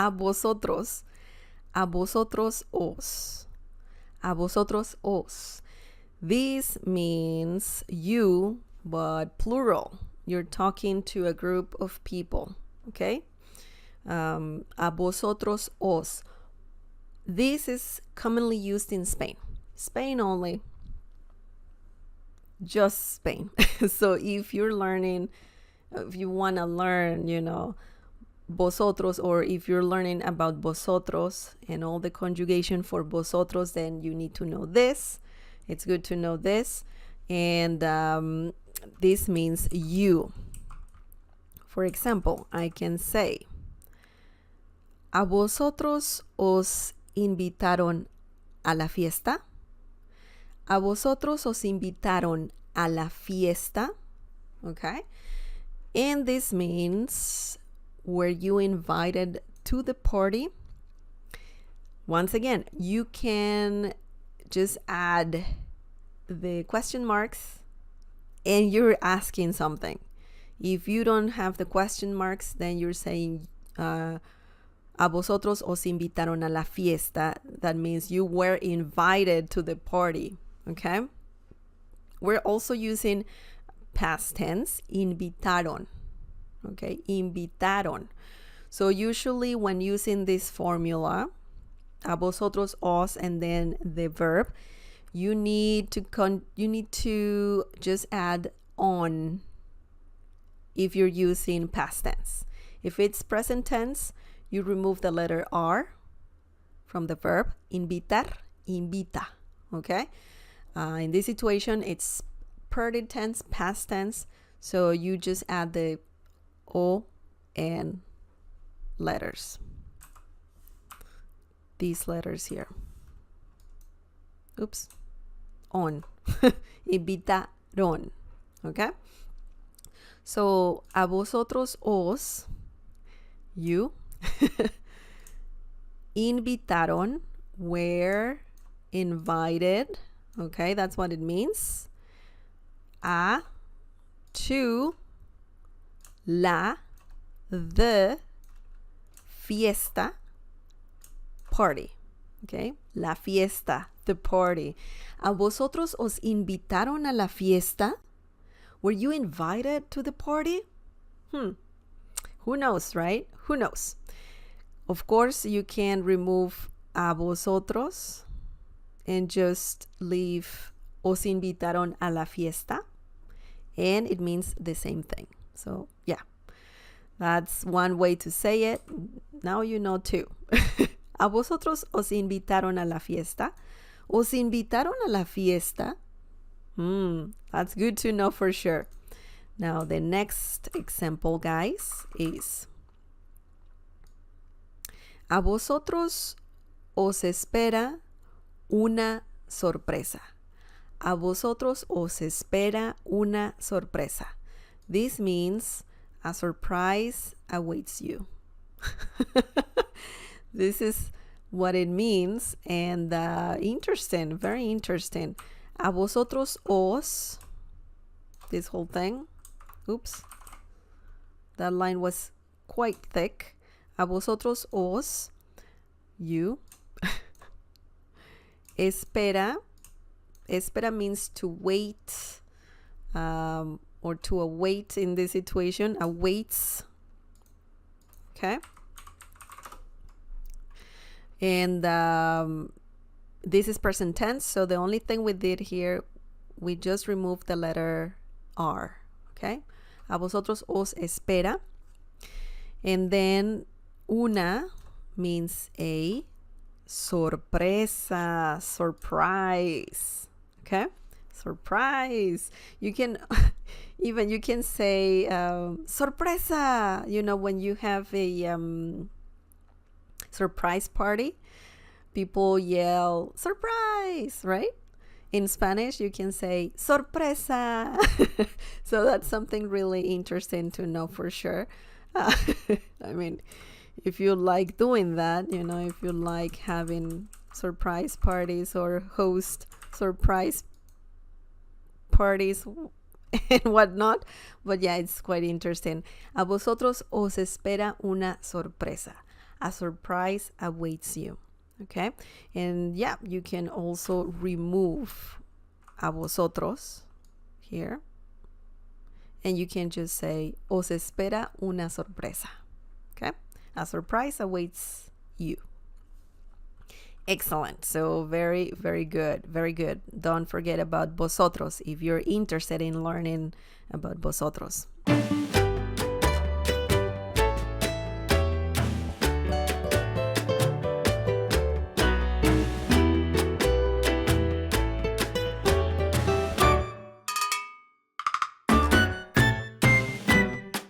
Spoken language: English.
A vosotros. A vosotros os. A vosotros os. This means you, but plural. You're talking to a group of people, okay? A vosotros os. This is commonly used in Spain. Spain only. Just Spain. So if you're learning, if you want to learn, vosotros, or if you're learning about vosotros and all the conjugation for vosotros, then you need to know this. It's good to know this. And this means you. For example, I can say, ¿A vosotros os invitaron a la fiesta? ¿A vosotros os invitaron a la fiesta? Okay. And this means, were you invited to the party? Once again, you can just add the question marks and you're asking something. If you don't have the question marks, then you're saying, a vosotros os invitaron a la fiesta. That means you were invited to the party. Okay. We're also using past tense, invitaron. Okay, invitaron. So usually when using this formula, a vosotros os and then the verb, you need to just add on if you're using past tense. If it's present tense, you remove the letter R from the verb, invitar, invita. Okay. In this situation, it's present tense, past tense. So you just add the O and letters. These letters here. Oops. On. Invitaron. Okay. So, a vosotros os, you, invitaron, were invited. Okay, that's what it means. A, to, la, the, fiesta, party. Okay, la fiesta, the party. ¿A vosotros os invitaron a la fiesta? Were you invited to the party? Who knows, right? Who knows? Of course, you can remove a vosotros and just leave os invitaron a la fiesta. And it means the same thing. So, yeah. That's one way to say it. Now you know two. ¿A vosotros os invitaron a la fiesta? ¿Os invitaron a la fiesta? That's good to know for sure. Now, the next example, guys, is ¿A vosotros os espera una sorpresa? ¿A vosotros os espera una sorpresa? This means a surprise awaits you. This is what it means, and interesting, very interesting. A vosotros os, this whole thing, oops, that line was quite thick. A vosotros os, you. Espera, espera means to wait, or to await in this situation, awaits. Okay. And this is present tense, so the only thing we did here, we just removed the letter R. Okay. A vosotros os espera. And then una means a sorpresa, surprise. Okay. Surprise. You can even you can say sorpresa, when you have a surprise party, people yell surprise, right? In Spanish you can say sorpresa. So that's something really interesting to know for sure. I mean, if you like doing that, if you like having surprise parties or host surprise parties and whatnot, but yeah, it's quite interesting. A vosotros os espera una sorpresa. a surprise awaits you. Okay, and yeah, you can also remove a vosotros here, and you can just say os espera una sorpresa. Okay, a surprise awaits you. Excellent. So very, very good. Very good. Don't forget about vosotros if you're interested in learning about vosotros.